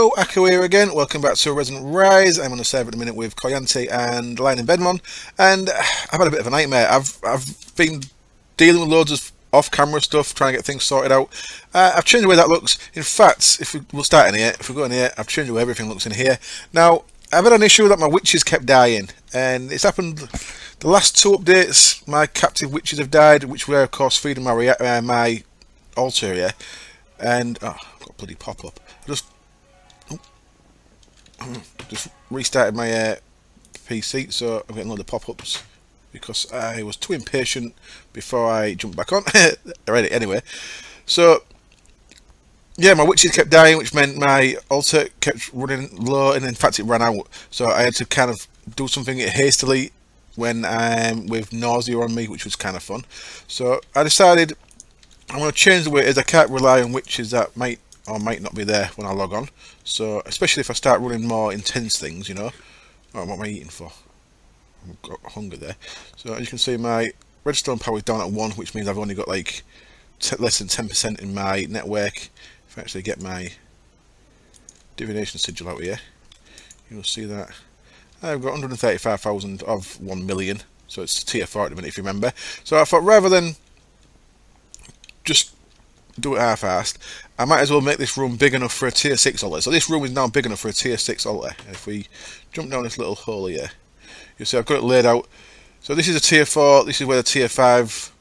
Hello, Akko here again. Welcome back to Resonant Rise. I'm on the server at the minute with Koyanti and Lion and Bedmon, and I've had a bit of a nightmare. I've been dealing with loads of off-camera stuff, trying to get things sorted out. I've changed the way that looks. In fact, we'll start in here. If we go in here, I've changed the way everything looks in here. Now, I've had an issue that my witches kept dying, and it's happened the last two updates. My captive witches have died, which were of course feeding my altar here, and oh, I've got a bloody pop-up. Just restarted my PC, so I'm getting a lot of pop-ups because I was too impatient before I jumped back on. Alright, anyway, so yeah, my witches kept dying, which meant my altar kept running low, and in fact it ran out. So I had to kind of do something hastily when with nausea on me, which was kind of fun. So I decided I'm going to change the way it is. I can't rely on witches that might or might not be there when I log on. So especially if I start running more intense things, you know. Oh, what am I eating for? I've got hunger there. So as you can see, my redstone power is down at 1, which means I've only got like less than 10% in my network. If I actually get my divination sigil out here, you'll see that I've got 135,000 of 1 million. So it's tier 4 at the minute, if you remember. So I thought rather than just do it half-assed, I might as well make this room big enough for a tier 6 altar. So this room is now big enough for a tier 6 altar. And if we jump down this little hole here, you'll see I've got it laid out. So this is a tier 4, this is where the tier 5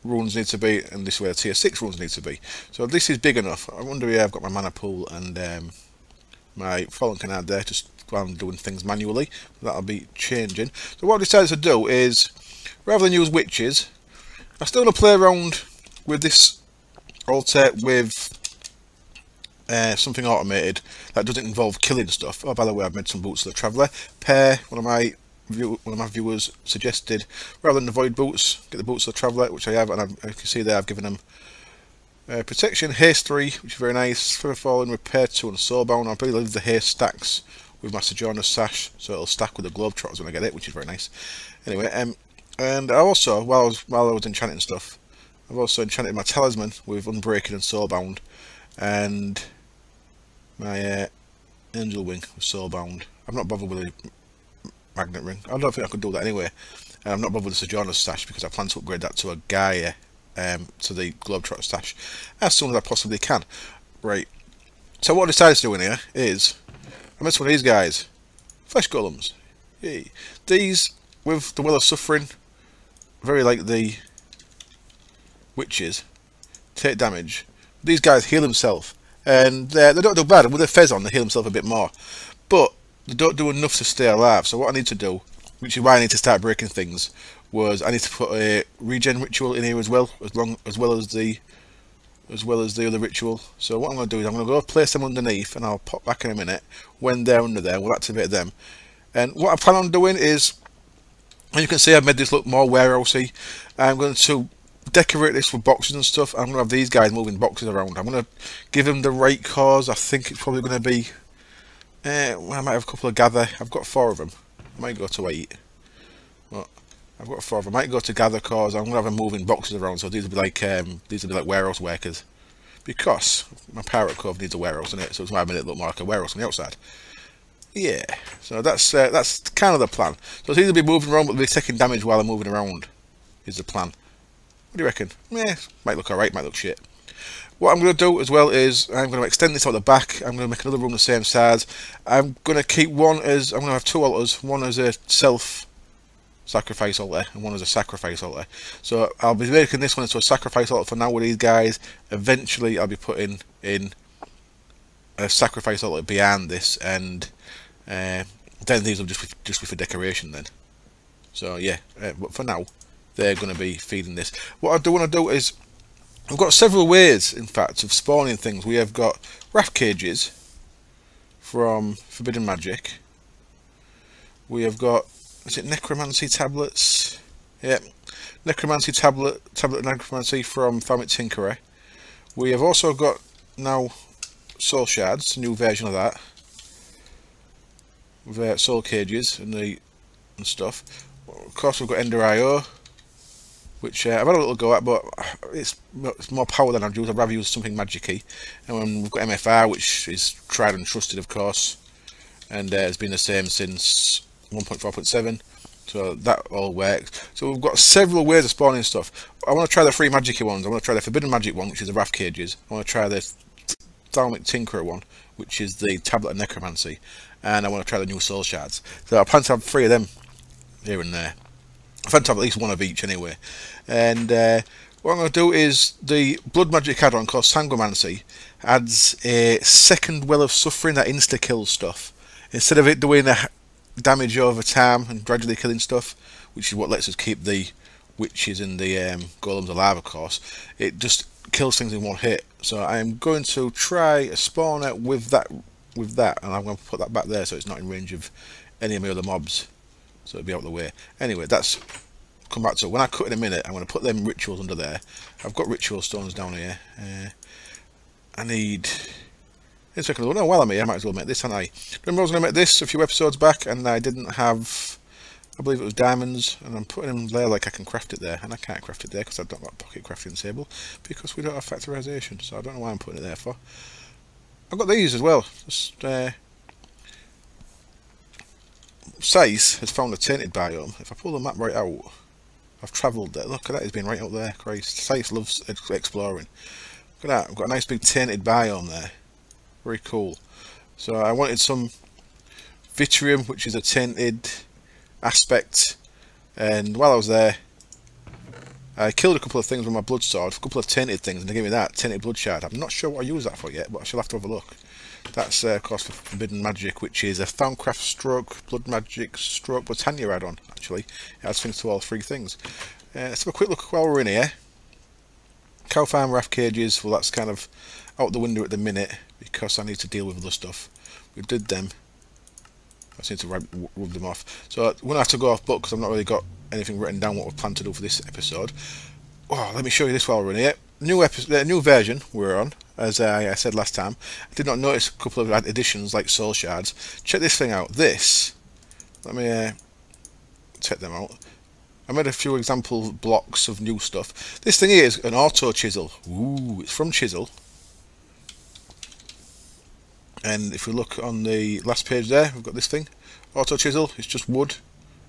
runes need to be, and this is where the tier 6 runes need to be. So this is big enough. I wonder where I've got my mana pool and my fallen canard there, just while I'm doing things manually. That'll be changing. So what I decided to do is, rather than use witches, I still want to play around with this altar with something automated that doesn't involve killing stuff. Oh, by the way, I've made some boots of the Traveller. One of my viewers suggested, rather than the void boots, get the boots of the Traveller, which I have, and you can see there I've given them protection, haste 3, which is very nice, feather falling, repair 2, and soulbound. I'll probably leave the haste stacks with my Sojourner's sash, so it'll stack with the Globetrotters when I get it, which is very nice. Anyway, and I also, while I was enchanting stuff, I've also enchanted my talisman with Unbreaking and Soulbound, and my angel wing with Soulbound. I'm not bothered with the magnet ring. I don't think I could do that anyway. And I'm not bothered with the Sojourner's stash because I plan to upgrade that to a Gaia, to the Globetrotter stash, as soon as I possibly can. Right. So what I decided to do in here is, I made some of these guys, flesh golems. Yay. These with the Will of Suffering, very like the witches, take damage. These guys heal themselves, and they don't do bad. With their fez on, they heal themselves a bit more, but they don't do enough to stay alive. So what I need to do, which is why I need to start breaking things, was I need to put a regen ritual in here as well, as well as the other ritual. So what I'm going to do is I'm going to go place them underneath, and I'll pop back in a minute. When they're under there, we'll activate them. And what I plan on doing is, as you can see, I've made this look more warehousey. I'm going to decorate this with boxes and stuff. I'm going to have these guys moving boxes around. I'm going to give them the right cause. I think it's probably going to be I might have a couple of gather. I've got 4 of them. I might go to 8, but I've got 4 of them. I might go to gather cause. I'm going to have them moving boxes around, so these will be like warehouse workers, because my pirate cove needs a warehouse in it, so it's why I made it look more like a warehouse on the outside. Yeah, so that's kind of the plan. So it's either be moving around, but they'll be taking damage while they're moving around, is the plan. What do you reckon? Might look alright, might look shit. What I'm going to do as well is I'm going to extend this out the back. I'm going to make another room the same size. I'm going to keep one as, I'm going to have 2 altars. One as a self-sacrifice altar and one as a sacrifice altar. So I'll be making this one into a sacrifice altar for now with these guys. Eventually I'll be putting in a sacrifice altar behind this, and then these will just be for decoration then. So yeah, but for now they're going to be feeding this. What I do want to do is, we've got several ways, in fact, of spawning things. We have got raft cages from Forbidden Magic. We have got, is it necromancy tablets? Yeah, necromancy tablet necromancy from Farmit Tinkerer. We have also got now soul shards, a new version of that, with soul cages and stuff. Of course, we've got Ender IO. which I've had a little go at, but it's more power than I'd use. I'd rather use something magic-y. And then we've got MFR, which is tried and trusted, of course, and it's been the same since 1.4.7. So that all works. So we've got several ways of spawning stuff. I want to try the free magic ones. I want to try the forbidden magic one, which is the Wrath Cages. I want to try the Thalmic Tinkerer one, which is the Tablet of Necromancy. And I want to try the new Soul Shards. So I plan to have 3 of them here and there. I plan to have at least 1 of each anyway. And what I'm going to do is the Blood Magic add-on called Sanguimancy adds a second Well of Suffering that insta-kills stuff. Instead of it doing the damage over time and gradually killing stuff, which is what lets us keep the witches and the golems alive, of course, it just kills things in one hit. So I am going to try a spawner with that, and I'm going to put that back there so it's not in range of any of my other mobs, so it'll be out of the way. Anyway, that's come back to when I cut in a minute. I'm going to put them rituals under there. I've got ritual stones down here. I need. It's like, no, while I'm here, I might as well make this, haven't I? Remember I was going to make this a few episodes back, and I didn't have, I believe it was diamonds, and I'm putting them there like I can craft it there, and I can't craft it there because I've not got a pocket crafting table, because we don't have factorization, so I don't know why I'm putting it there for. I've got these as well. Just, Sice has found a tainted biome. If I pull the map right out, I've travelled there. Look at that, it's been right up there. Christ, Sice loves exploring. Look at that, I've got a nice big tainted biome there. Very cool. So I wanted some Vitrium, which is a tainted aspect, and while I was there I killed a couple of things with my blood sword, a couple of tainted things, and they gave me that tainted blood shard. I'm not sure what I use that for yet, but I shall have to have a look. That's of course for forbidden magic, which is a Thaumcraft stroke blood magic stroke Britannia add-on. Actually, it adds things to all 3 things. Let's have a quick look while we're in here. Cow farm, Wrath Cages, well that's kind of out the window at the minute because I need to deal with other stuff. We did them. I just need to rub them off. So I'm going to have to go off book because I've not really got anything written down what we plan to do for this episode. Oh, let me show you this while we're in here. New version we're on, as I said last time. I did not notice a couple of additions like Soul Shards. Check this thing out. This, let me check them out. I made a few example blocks of new stuff. This thing here is an auto chisel. Ooh, it's from Chisel. And if we look on the last page there, we've got this thing. Auto chisel, it's just wood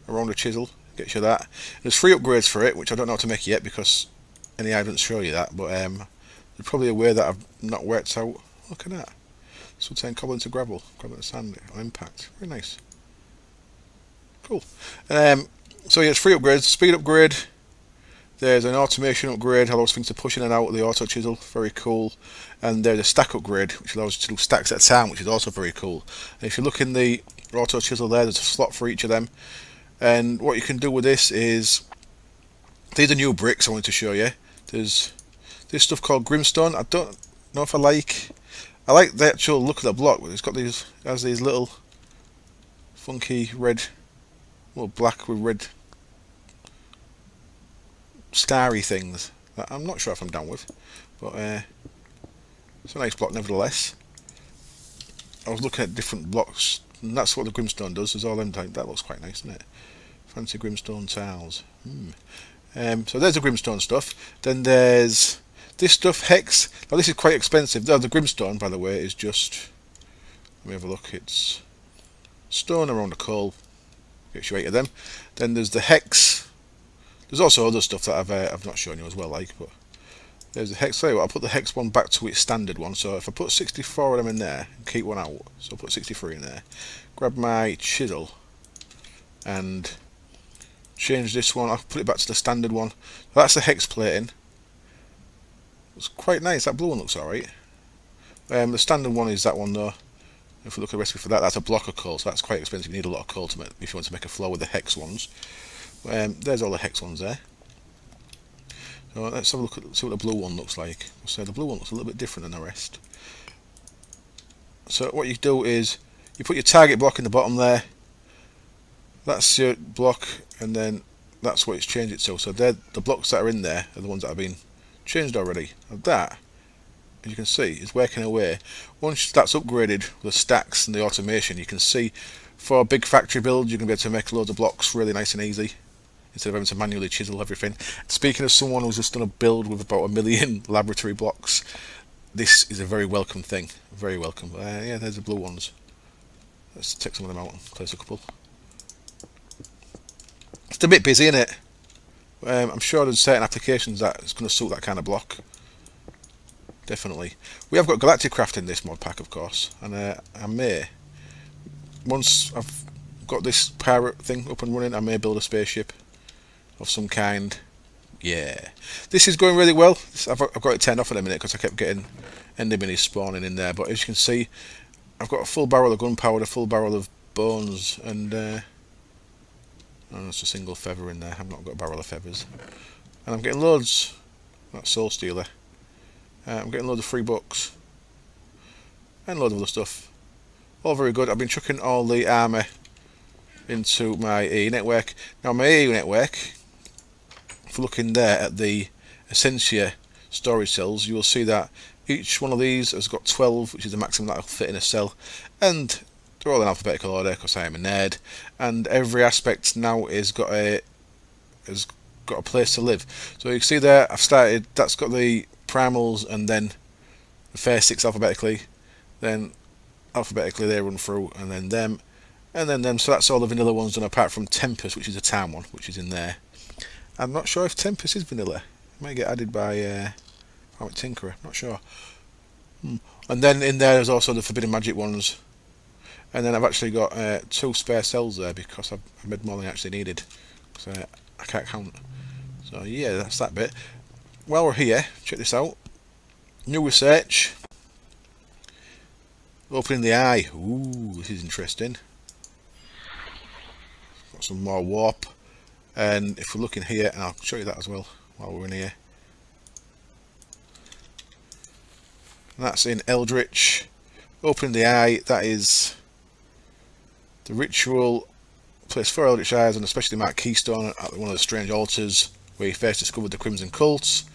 around a chisel. Gets you that. There's 3 upgrades for it, which I don't know how to make yet because any I didn't show you that, but there's probably a way that I've not worked out. Look at that. Sometimes cobble into gravel, gravel into sand on impact. Very nice. Cool. So yeah, it's 3 upgrades. Speed upgrade. There's an automation upgrade, allows things to push in and out of the auto chisel, very cool. And there's a stack upgrade, which allows you to do stacks at a time, which is also very cool. And if you look in the auto chisel there, there's a slot for each of them. And what you can do with this is, these are new bricks I wanted to show you. There's this stuff called Grimstone. I don't know if I like the actual look of the block, but it's got these, it has these little funky red, well black with red starry things that I'm not sure if I'm down with, but it's a nice block nevertheless. I was looking at different blocks, and that's what the Grimstone does. There's all them type. That looks quite nice, doesn't it? Fancy Grimstone tiles. So there's the Grimstone stuff. Then there's this stuff, Hex. Now this is quite expensive. The Grimstone, by the way, is just, let me have a look. It's stone around the coal. Gets you 8 of them. Then there's the Hex. There's also other stuff that I've not shown you as well, like, but there's the Hex. I'll put the Hex one back to its standard one. So if I put 64 of them in there and keep one out, so I'll put 63 in there. Grab my Chisel and change this one. I'll put it back to the standard one. That's the Hex plating. It's quite nice. That blue one looks alright. The standard one is that one though. If we look at the recipe for that, that's a block of coal, so that's quite expensive. You need a lot of coal to make if you want to make a floor with the Hex ones. There's all the Hex ones there. So let's have a look at see what the blue one looks like. So the blue one looks a little bit different than the rest. So what you do is you put your target block in the bottom there. That's your block, and then that's what it's changed it to. So the blocks that are in there are the ones that have been changed already. And that, as you can see, is working away. Once that's upgraded with the stacks and the automation, you can see for a big factory build, you're going to be able to make loads of blocks really nice and easy. instead of having to manually chisel everything. Speaking of someone who's just done a build with about 1 million laboratory blocks, this is a very welcome thing. Very welcome. Yeah, there's the blue ones. Let's take some of them out and place a couple. It's a bit busy, isn't it? I'm sure there's certain applications that it's going to suit that kind of block. Definitely. We have got Galactic Craft in this mod pack, of course, and I may, once I've got this pirate thing up and running, I may build a spaceship of some kind. Yeah, this is going really well. I've got it turned off in a minute because I kept getting ender minis spawning in there, but as you can see, I've got a full barrel of gunpowder, full barrel of bones, and oh, that's a single feather in there. I've not got a barrel of feathers, and I'm getting loads. That's Soul Stealer. I'm getting loads of free books and loads of other stuff. All very good. I've been chucking all the armour into my AE network. Now my AE network, if we're looking there at the Essentia storage cells, you will see that each one of these has got 12, which is the maximum that will fit in a cell, and they're all in alphabetical order because I am a nerd, and every aspect now has got a place to live. So you can see there, I've started, that's got the primals, and then the first 6 alphabetically, then alphabetically they run through, and then them, and then them. So that's all the vanilla ones done, apart from Tempest, which is a town one, which is in there. I'm not sure if Tempest is vanilla. It might get added by Tinkerer, not sure. And then in there is also the Forbidden Magic ones, and then I've actually got 2 spare cells there because I've made more than I actually needed, because I can't count. So yeah, that's that bit. While we're here, check this out. New research. Opening the eye. Ooh, this is interesting. Got some more warp. And if we're looking here, and I'll show you that as well while we're in here. And that's in Eldritch. Opening the eye, that is the ritual. Place 4 Eldritch eyes on a specially marked keystone at one of the strange altars where you first discovered the Crimson Cults.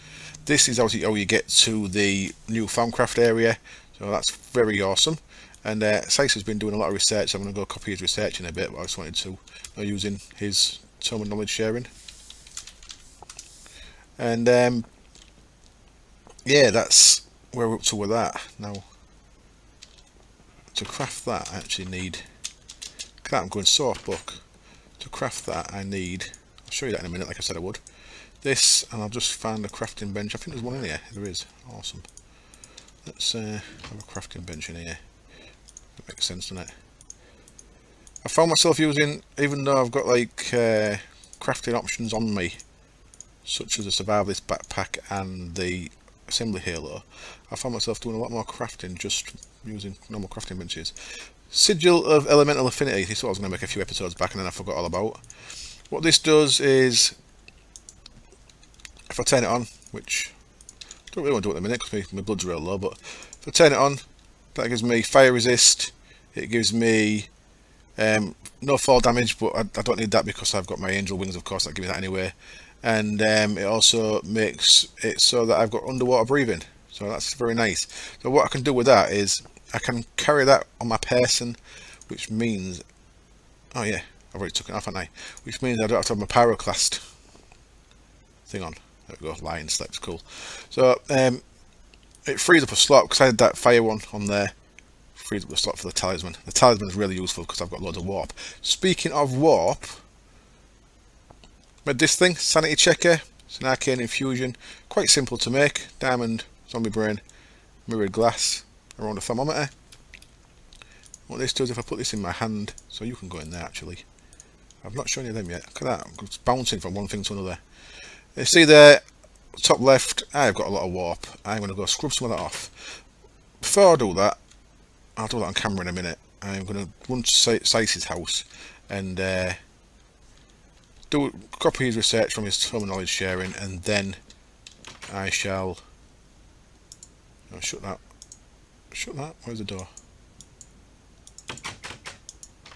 This is obviously how you get to the new Farmcraft area, so that's very awesome. And Sykes has been doing a lot of research, so I'm going to go copy his research in a bit, but I just wanted to using his tome of knowledge sharing. And yeah, that's where we're up to with that. Now, to craft that I actually need, I'm going soft book. To craft that I need, I'll show you that in a minute like I said I would. This, and I'll just find a crafting bench. I think there's one in here. There is. Awesome. Let's have a crafting bench in here. That makes sense, doesn't it? I found myself using, even though I've got like crafting options on me, such as the Survivalist backpack and the Assembly Halo, I found myself doing a lot more crafting just using normal crafting benches. Sigil of Elemental Affinity. This is what I was going to make a few episodes back and then I forgot all about. What this does is, if I turn it on, which I don't really want to do it in a minute because my blood's real low, but if I turn it on, that gives me fire resist, it gives me no fall damage, but I don't need that because I've got my angel wings, of course, that give me that anyway. And it also makes it so that I've got underwater breathing, so that's very nice. So what I can do with that is I can carry that on my person, which means, oh yeah, I've already took it off, haven't I? Which means I don't have to have my pyroclast thing on. There we go, lion slept, cool. So it frees up a slot because I had that fire one on there. Frees up the slot for the talisman. The talisman is really useful because I've got loads of warp. Speaking of warp, made this thing, sanity checker. It's an arcane infusion, quite simple to make. Diamond, zombie brain, mirrored glass around a thermometer. What this does, if I put this in my hand, so you can go in there actually. I've not shown you them yet. Look at that, it's bouncing from one thing to another. You see there, top left, I've got a lot of warp. I'm going to go scrub some of that off. Before I do that, I'll do that on camera in a minute. I'm going to run to Sykes' house and copy his research from his tome of knowledge sharing, and then I shall shut that. Shut that. Where's the door?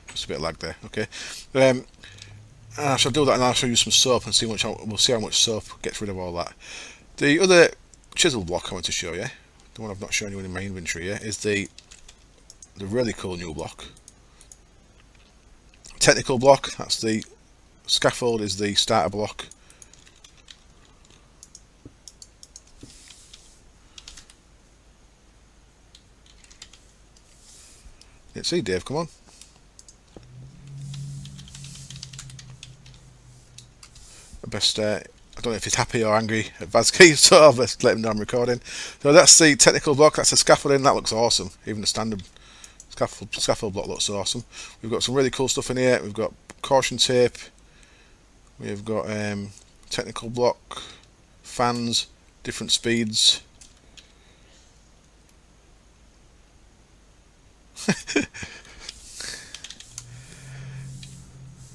Just a bit of lag there. Okay. I shall do that, and I'll show you some soap and see we'll see how much soap gets rid of all that. The other chisel block I want to show you, the one I've not shown you in my inventory yet, is the really cool new block. Technical block. That's the Scaffold is the starter block. Let's see, Dave, come on. The best, I don't know if he's happy or angry at Vazkey, so I'll just let him know I'm recording. So that's the technical block, that's the scaffolding, that looks awesome. Even the standard scaffold block looks awesome. We've got some really cool stuff in here. We've got caution tape, we've got technical block, fans, different speeds.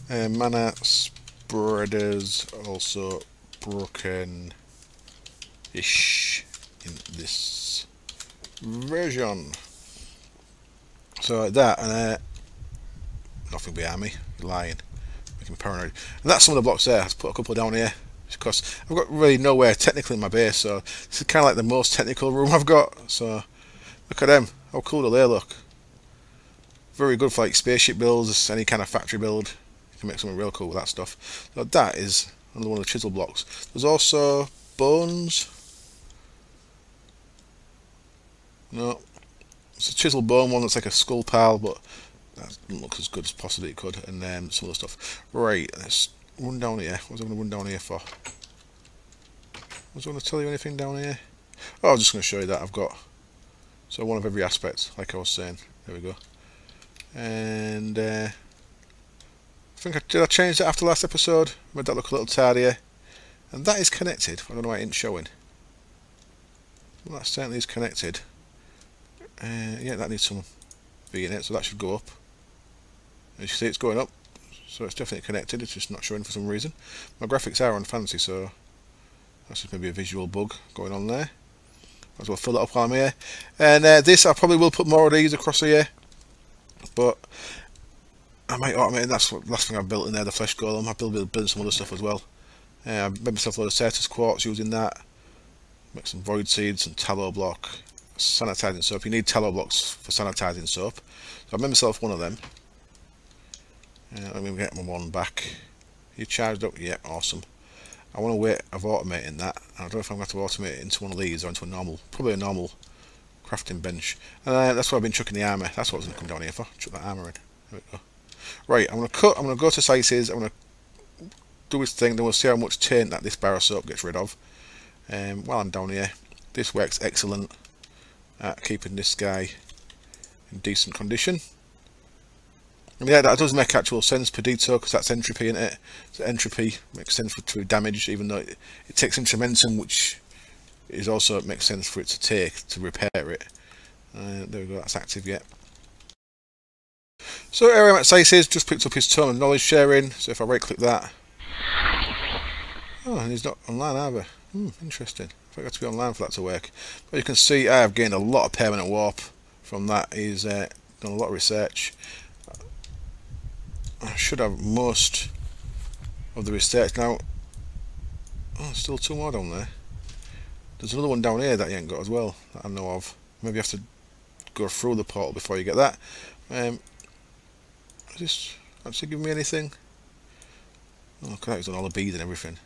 Mana spreaders also broken-ish in this version. So like that, and nothing behind me, you're lying, making me paranoid. And that's some of the blocks there. I've put a couple down here because I've got really nowhere technically in my base, so this is kind of like the most technical room I've got. So look at them, how cool do they look? Very good for like spaceship builds, any kind of factory build. You can make something real cool with that stuff. So that is another one of the chisel blocks. There's also bones. No, it's a chisel bone one that's like a skull pile, but that doesn't look as good as possibly it could. And then some other stuff. Right, let's run down here. What was I going to run down here for? Was I going to tell you anything down here? Oh, I was just going to show you that I've got so one of every aspect, like I was saying. There we go. And I think did I change that after last episode? Made that look a little tidier. And that is connected. I don't know why it ain't showing. Well, that certainly is connected. Yeah, that needs some V in it, so that should go up. As you see, it's going up, so it's definitely connected. It's just not showing for some reason. My graphics are on fancy, so that's just maybe a visual bug going on there. Might as well fill it up while I'm here. And this, I probably will put more of these across here, but I might automate it. That's the last thing I've built in there, the flesh golem. I've building some other stuff as well. I've made myself a load of Certus quartz using that. Make some void seeds and tallow block. Sanitizing soap. You need tallow blocks for sanitizing soap. So I've made myself one of them. Let me get my one back. You charged up? Yeah, awesome. I want to wait of automating that. I don't know if I'm going to have to automate it into one of these or into a normal, probably a normal crafting bench. And that's what I've been chucking the armour. That's what I was going to come down here for. Chuck that armour in. There we go. right, I'm going to cut, I'm going to go to sizes, I'm going to do this thing, then we'll see how much taint that this bar of soap gets rid of. While I'm down here, this works excellent at keeping this guy in decent condition. And yeah, that does make actual sense per detail, because that's entropy in it. So entropy makes sense for damage, even though it takes instrumentum, which is also makes sense for it to take to repair it. There we go, that's active yet. So here I'm at Sizes, just picked up his tome of knowledge sharing. So if I right click that, oh, and he's not online either. Interesting. I think I have to be online for that to work. But you can see I have gained a lot of permanent warp from that. He's done a lot of research. I should have most of the research now. Oh, still two more down there. There's another one down here that you ain't got as well, that I know of. Maybe you have to go through the portal before you get that. Is this actually giving me anything? Oh, look at that, he's done all the beads and everything.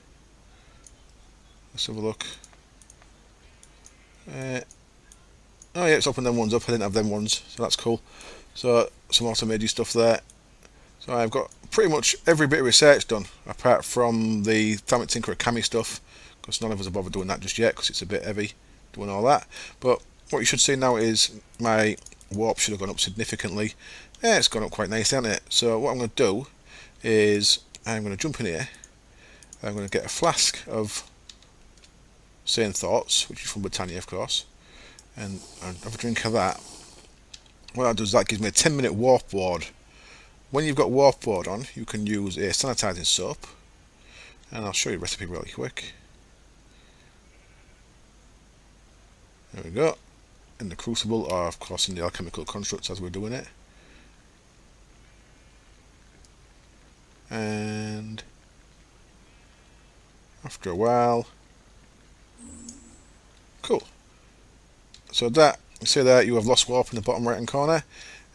Let's have a look. Oh yeah, it's opened them ones up. I didn't have them ones, so that's cool. So some automated stuff there. So I've got pretty much every bit of research done, apart from the Thermic Tinkerer Cami stuff, because none of us have bothered doing that just yet, because it's a bit heavy doing all that. But what you should see now is my warp should have gone up significantly. Yeah, it's gone up quite nice, hasn't it? So what I'm going to do is I'm going to jump in here. I'm going to get a flask of Sane Thoughts, which is from Britannia, of course, and have a drink of that. What that does, that gives me a 10-minute warp ward. When you've got warp ward on, you can use a sanitizing soap, and I'll show you the recipe really quick. There we go. In the crucible, or of course in the alchemical constructs as we're doing it. And after a while, cool. So that, you see there, you have lost warp in the bottom right hand corner,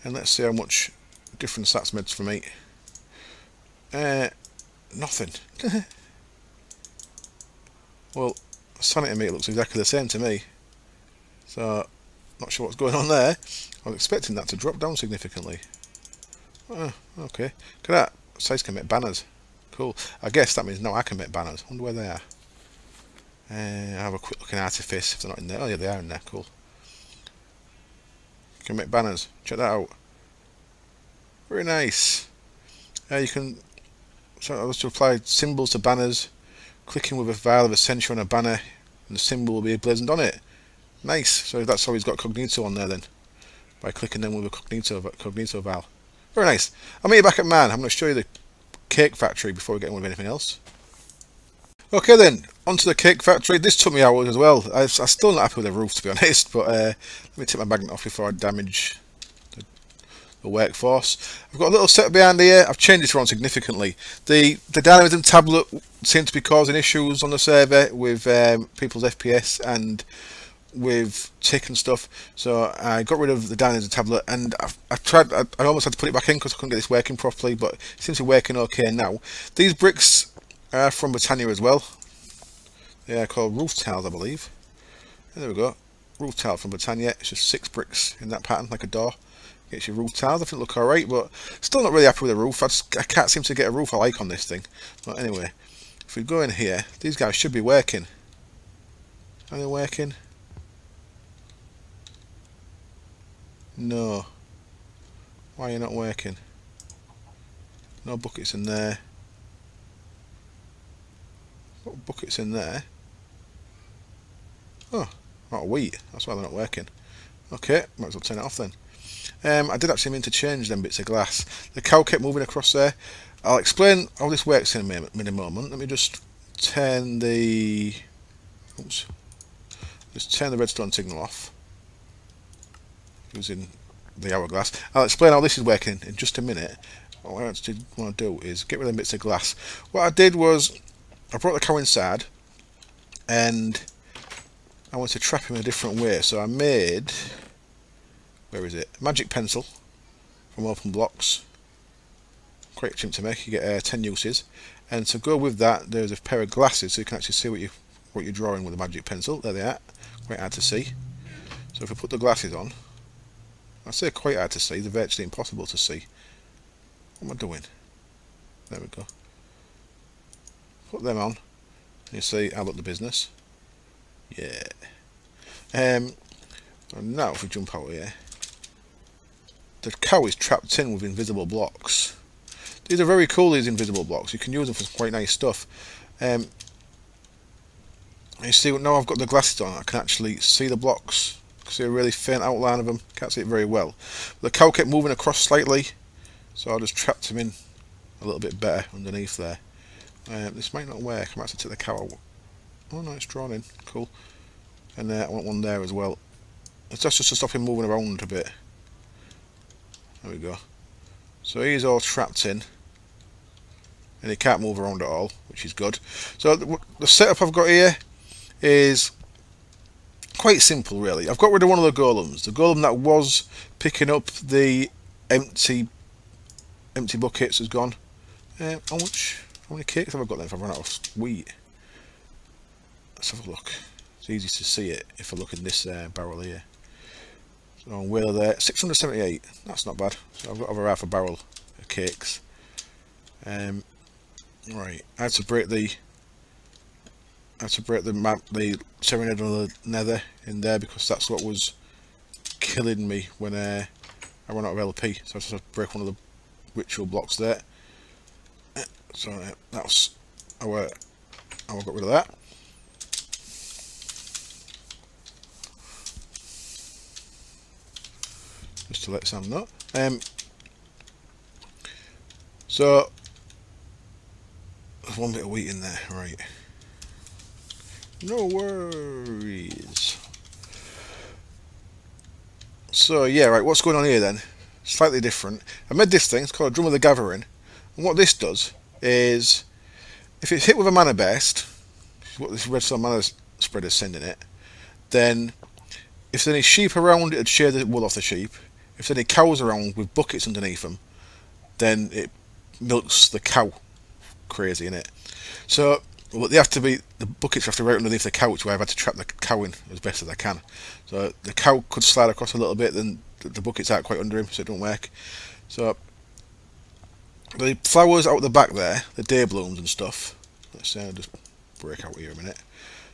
and let's see how much difference that's made for me. Nothing. Well, sanity meter looks exactly the same to me. So, not sure what's going on there. I was expecting that to drop down significantly. Oh, okay. Look at that. Size can make banners. Cool. I guess that means now I can make banners. I wonder where they are. I'll have a quick look in Artifice if they're not in there. Oh yeah, they are in there. Cool. You can make banners. Check that out. Very nice. You can to apply symbols to banners. Clicking with a vial of Essentia on a banner, and the symbol will be blazoned on it. Nice. So that's how he's got Cognito on there then, by clicking them with a Cognito vial. Very nice. I'll meet you back at Man. I'm going to show you the cake factory before we get on with anything else. Okay then, onto the cake factory. This took me hours as well. I'm still not happy with the roof, to be honest, but let me take my magnet off before I damage the workforce. I've got a little setup behind here. I've changed it around significantly. The dynamism tablet seemed to be causing issues on the server with people's FPS and with tick and stuff, so I got rid of the dynamism tablet, and I almost had to put it back in because I couldn't get this working properly, but it seems to be working okay now. These bricks are from Britannia as well. They are called roof tiles, I believe. And there we go, roof tile from Britannia. It's just 6 bricks in that pattern, like a door. Gets your roof tiles. I think it look alright, but still not really happy with the roof. I can't seem to get a roof I like on this thing. But anyway, if we go in here, these guys should be working. Are they working? No. Why are you not working? No buckets in there. What buckets in there? Oh, not wheat. That's why they're not working. Okay, might as well turn it off then. I did actually mean to change them bits of glass. The cow kept moving across there. I'll explain how this works in a moment. Let me just turn the... Oops. Just turn the redstone signal off using the hourglass. I'll explain how this is working in just a minute. What I actually want to do is get rid of the bits of glass. What I did was I brought the cow inside and I wanted to trap him in a different way. So I made... Where is it? Magic pencil from open blocks. Quite cheap to make. You get 10 uses, and to go with that, there's a pair of glasses so you can actually see what you're drawing with a magic pencil. There they are. Quite hard to see. So if I put the glasses on, I say quite hard to see. They're virtually impossible to see. What am I doing? There we go. Put them on. And you see, I look the business. Yeah. And now if we jump out here. The cow is trapped in with invisible blocks. These are very cool, these invisible blocks. You can use them for some quite nice stuff. You see, now I've got the glasses on, I can actually see the blocks. I can see a really faint outline of them. Can't see it very well. The cow kept moving across slightly, so I just trapped him in a little bit better underneath there. This might not work. I might have to take the cow out. Oh no, it's drawn in. Cool. And I want one there as well. It's just to stop him moving around a bit. There we go. So he's all trapped in, and he can't move around at all, which is good. So the setup I've got here is quite simple, really. I've got rid of one of the golems. The golem that was picking up the empty buckets has gone. How many cakes have I got then if I've run out of wheat? Let's have a look. It's easy to see it if I look in this barrel here. So where there, 678. That's not bad. So I've got over half a barrel of cakes. Right, I had to break the Serenade on the Nether in there because that's what was killing me when I ran out of LP. So I just had to break one of the ritual blocks there. So that's how I got rid of that. Just to let Sam know. So there's one bit of wheat in there, right? No worries. So yeah, right. What's going on here then? Slightly different. I made this thing. It's called a Drum of the Gathering, and what this does is, if it's hit with a mana burst, what this redstone mana spreader is sending it, then if there's any sheep around, it'd shear the wool off the sheep. If there's any cows around with buckets underneath them, then it milks the cow crazy, innit? So well, they have to be, the buckets have to be right underneath the couch, where I've had to trap the cow in as best as I can. So the cow could slide across a little bit, then the buckets aren't quite under him, so it don't work. So the flowers out the back there, the day blooms and stuff. Let's just break out here a minute.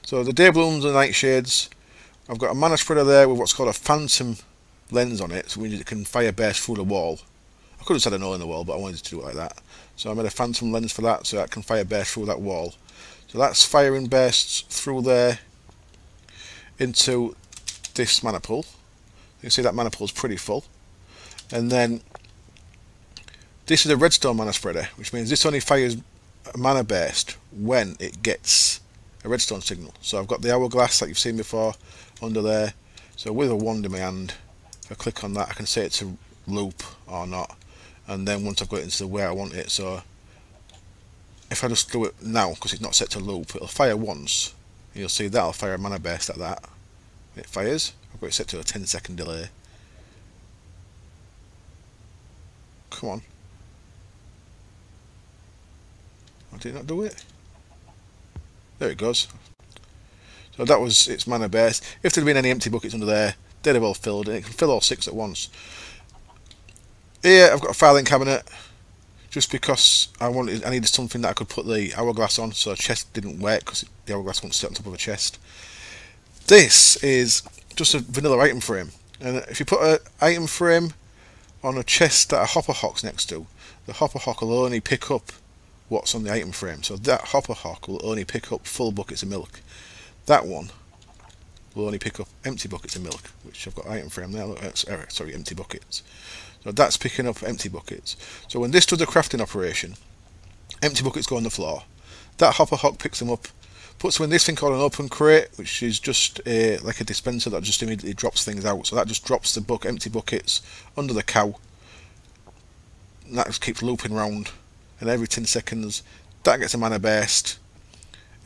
So the day blooms and nightshades. I've got a mana spreader there with what's called a phantom lens on it, so it can fire burst through the wall. I could have said a hole in the wall, but I wanted to do it like that. So I made a phantom lens for that, so that can fire burst through that wall. So that's firing bursts through there into this mana pool. You can see that mana pool is pretty full. And then this is a redstone mana spreader, which means this only fires a mana burst when it gets a redstone signal. So I've got the hourglass that you've seen before under there. So with a wand in my hand, if I click on that, I can set it to loop or not. And then once I've got it into where I want it, so if I just do it now, because it's not set to loop, it'll fire once. You'll see that'll fire a mana burst at that. It fires. I've got it set to a 10-second delay. Come on. I did not do it. There it goes. So that was its mana burst. If there had been any empty buckets under there, they'd have all filled, and it can fill all 6 at once. Here I've got a filing cabinet, just because I needed something that I could put the hourglass on, so a chest didn't work because the hourglass won't sit on top of a chest. This is just a vanilla item frame, and if you put an item frame on a chest that a hopper hock's next to, the hopper hock will only pick up what's on the item frame. So that hopper hock will only pick up full buckets of milk. That one will only pick up empty buckets of milk, which I've got item frame there. Sorry, empty buckets. So that's picking up empty buckets. So when this does a crafting operation, empty buckets go on the floor. That hopper hock picks them up, puts them in this thing called an open crate, which is just like a dispenser that just immediately drops things out. So that just drops the empty buckets under the cow. And that just keeps looping round. And every 10 seconds, that gets a mana burst.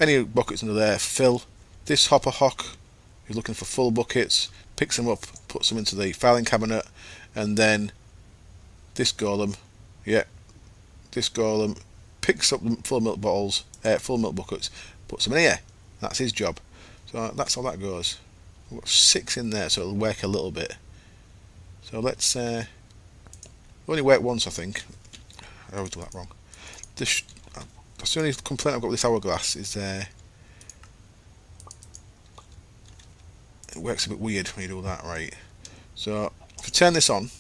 Any buckets under there fill. This hopper hock is looking for full buckets, picks them up, puts them into the filing cabinet, and then this golem, this golem picks up full milk bottles, full milk buckets, puts them in here. That's his job. So that's how that goes. We've got 6 in there, so it'll work a little bit. So let's only work once, I think. I always do that wrong. That's the only complaint I've got with this hourglass is it works a bit weird when you do that right. So if I turn this on,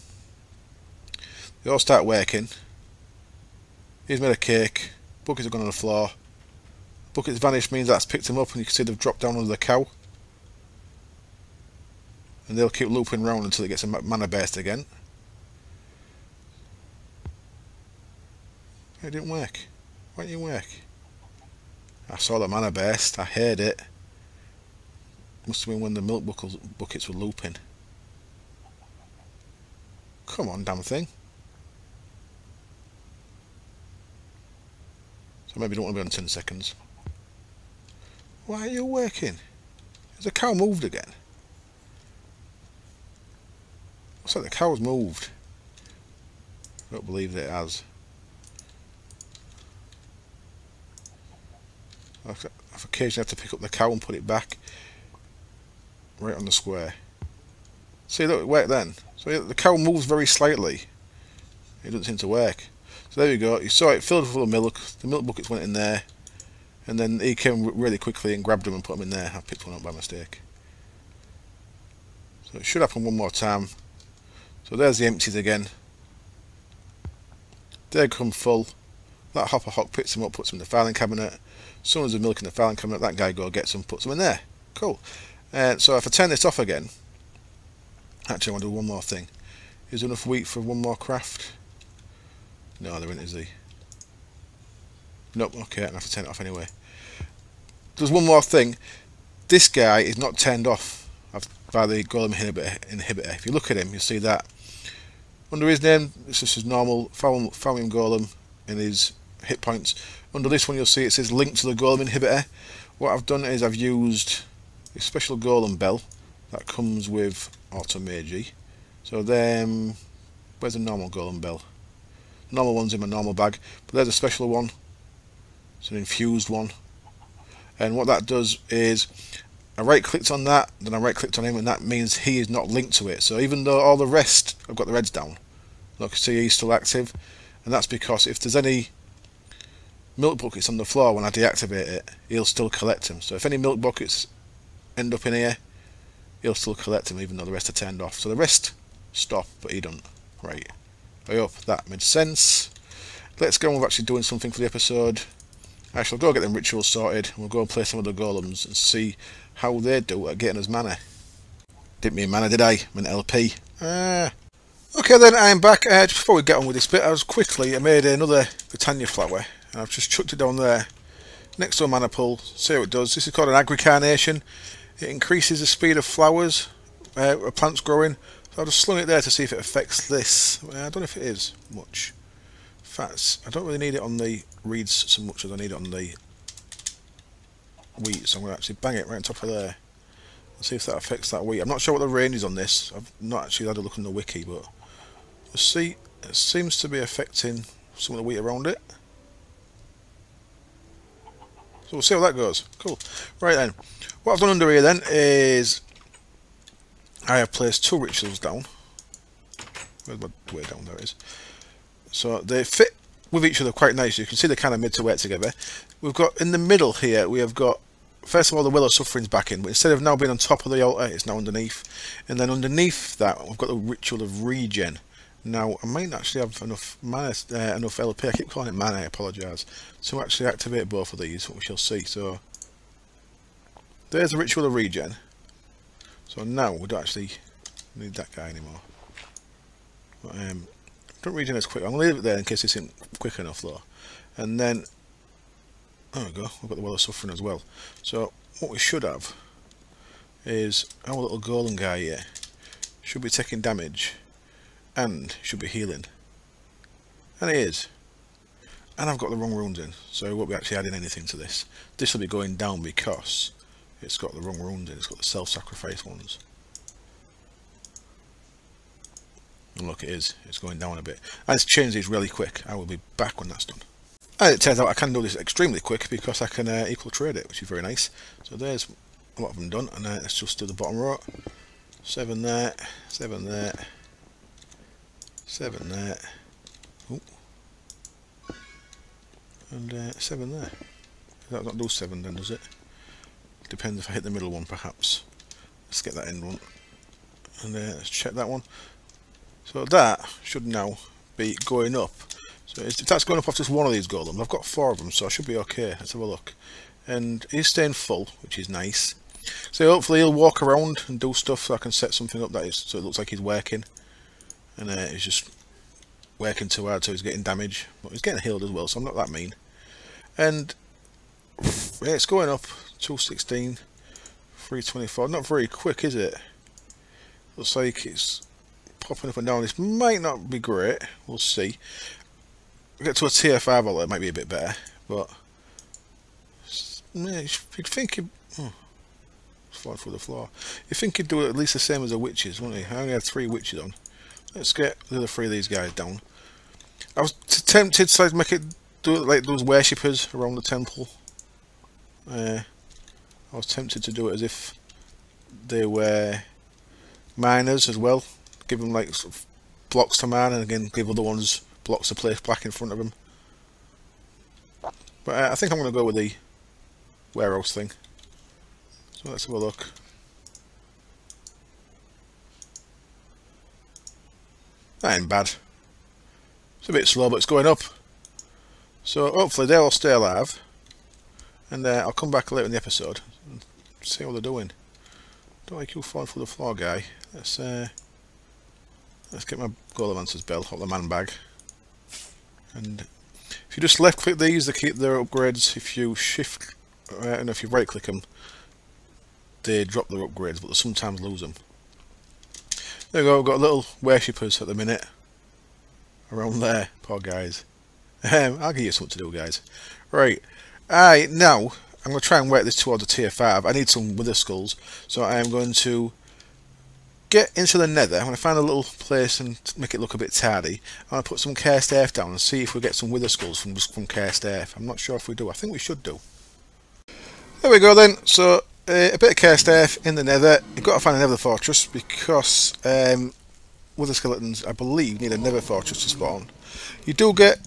they all start working. He's made a cake. Buckets have gone on the floor. Buckets vanished means that's picked them up, and you can see they've dropped down under the cow. And they'll keep looping round until it gets a mana burst again. It didn't work. Why didn't it work? I saw the mana burst. I heard it. Must have been when the milk buckets were looping. Come on, damn thing. So maybe don't want to be on 10 seconds. Why are you working? Has the cow moved again? Looks like the cow's moved. I don't believe that it has. I've occasionally had to pick up the cow and put it back right on the square. See, look, it worked then. So the cow moves very slightly. It doesn't seem to work. So there you go. You saw it filled full of milk. The milk buckets went in there, and then he came really quickly and grabbed them and put them in there. I picked one up by mistake. So it should happen one more time. So there's the empties again. They come full. That hopper hock picks them up, puts them in the filing cabinet. Someone's the milk in the filing cabinet. That guy gets them, puts them in there. Cool. So if I turn this off again, actually I want to do one more thing. Is there enough wheat for one more craft? No, there isn't, is there? Nope, okay, I have to turn it off anyway. There's one more thing. This guy is not turned off by the golem inhibitor. If you look at him, you'll see that. Under his name, it's just his normal farming golem in his hit points. Under this one, you'll see it says link to the golem inhibitor. What I've done is I've used a special golem bell that comes with Automagi. So then, where's the normal golem bell? The normal one's in my normal bag, but there's a special one It's an infused one. And what that does is I right clicked on that, then I right clicked on him, and that means he is not linked to it. So even though all the rest I've got the reds down, look, see he's still active, and that's because if there's any milk buckets on the floor when I deactivate it, he'll still collect them. So if any milk buckets end up in here, he'll still collect them even though the rest are turned off. So the rest stop, but he don't. Right, I hope that made sense. Let's go on with actually doing something for the episode. I shall go get them rituals sorted, and we'll go and play some of the golems and see how they do at getting us mana. Didn't mean mana, did I? I meant LP. Okay then, I'm back. Just before we get on with this bit, I made another Britannia flower, and I've just chucked it down there next to a mana pool. See how it does. This is called an agricarnation. It increases the speed of flowers, plants growing. So I'll just slung it there to see if it affects this. I don't know if it is much. In fact, I don't really need it on the reeds so much as I need it on the wheat, so I'm going to actually bang it right on top of there and see if that affects that wheat. I'm not sure what the range is on this. I've not actually had a look in the wiki, but you'll see it seems to be affecting some of the wheat around it. So we'll see how that goes. Cool. Right then, what I've done under here then is I have placed 2 rituals down. Where's my way down? There it is. So they fit with each other quite nicely. You can see they're kind of mid to work together. We've got in the middle here, we have got, first of all, the Will of Suffering's back in, but instead of now being on top of the altar, it's now underneath. And then underneath that, we've got the Ritual of Regen. Now, I might actually have enough mana, enough LP, I keep calling it mana, I apologise, to actually activate both of these, we shall see. So, there's the Ritual of Regen. So now, we don't actually need that guy anymore. But, don't regen as quick. I'm going to leave it there in case this isn't quick enough though. And then, there we go, we've got the Well of Suffering as well. So what we should have is our little golem guy here. Should be taking damage and should be healing. And it is. And I've got the wrong runes in, so I won't be actually adding anything to this. This will be going down because it's got the wrong runes in, it's got the self-sacrifice ones. And look, it is. It's going down a bit. And it's changed these really quick. I will be back when that's done. And it turns out I can do this extremely quick because I can equal trade it, which is very nice. So there's a lot of them done. And let's just do the bottom row. 7 there, 7 there, 7 there. Ooh. And 7 there. That not do 7 then, does it? Depends if I hit the middle one, perhaps. Let's get that end one. And let's check that one. So that should now be going up. So if that's going up off just one of these golems, I've got 4 of them, so I should be okay. Let's have a look. And he's staying full, which is nice. So hopefully he'll walk around and do stuff so I can set something up that is, so it looks like he's working. And he's just working too hard, so he's getting damage. But he's getting healed as well, so I'm not that mean. And yeah, it's going up. 216, 324. Not very quick, is it? Looks like it's popping up and down. This might not be great. We'll see. We get to a tier 5 alert, it might be a bit better, but yeah, you'd think he'd fall through the floor. You'd think he'd do it at least the same as the witches, wouldn't he? I only had 3 witches on. Let's get the other 3 of these guys down. I was tempted to make it do it like those worshippers around the temple. I was tempted to do it as if they were miners as well. Give them like sort of blocks to mine, and again give other ones blocks to place black in front of them. But I think I'm going to go with the warehouse thing. So let's have a look. That ain't bad. It's a bit slow, but it's going up. So hopefully they'll all stay alive. And I'll come back later in the episode and see how they're doing. Don't like you falling through the floor, guy. Let's get my Golemancers belt out the man bag. And if you just left click these, they keep their upgrades. If you shift, and if you right click them, they drop their upgrades, but they sometimes lose them. There we go, we've got little worshippers at the minute. Around there, poor guys. I'll give you something to do, guys. Right, now I'm going to try and work this towards a tier 5. I need some wither skulls, so I am going to get into the nether, I'm going to find a little place and make it look a bit tidy. I'm going to put some cursed earth down and see if we get some wither skulls from cursed earth. I'm not sure if we do. I think we should do. There we go then. So a bit of cursed earth in the nether. You've got to find a nether fortress because wither skeletons, I believe, need a nether fortress to spawn. You do get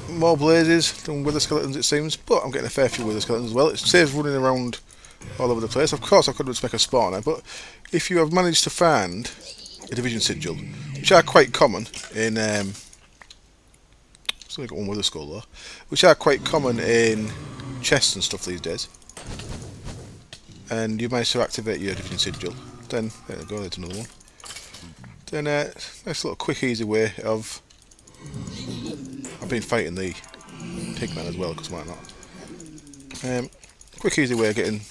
more blazes than wither skeletons, it seems, but I'm getting a fair few wither skeletons as well. It saves running around all over the place. Of course I could just make a spawner, but if you have managed to find a division sigil, which are quite common in still got one wither skull though, which are quite common in chests and stuff these days, and you manage to activate your division sigil, then there we go, there's another one. Then nice little quick easy way of, I've been fighting the pigmen as well, because why not? Quick easy way of getting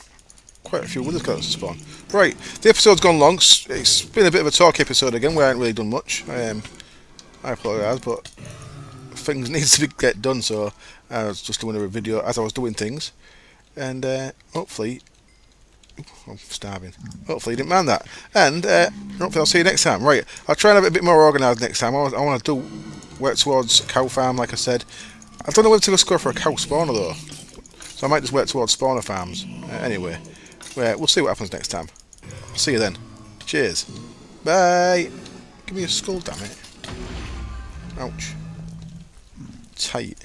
quite a few wither skeletons to spawn. Right, the episode's gone long. It's been a bit of a talk episode again. We haven't really done much. I apologise, but things need to get done, so I was just doing a video as I was doing things, and hopefully, I'm starving. Hopefully you didn't mind that, and hopefully I'll see you next time. Right, I'll try and have it a bit more organised next time. I want to work towards cow farm, like I said. I don't know whether to just go for a cow spawner though, so I might just work towards spawner farms. Anyway. We'll see what happens next time. See you then. Cheers. Bye. Give me a skull, damn it. Ouch. Tight.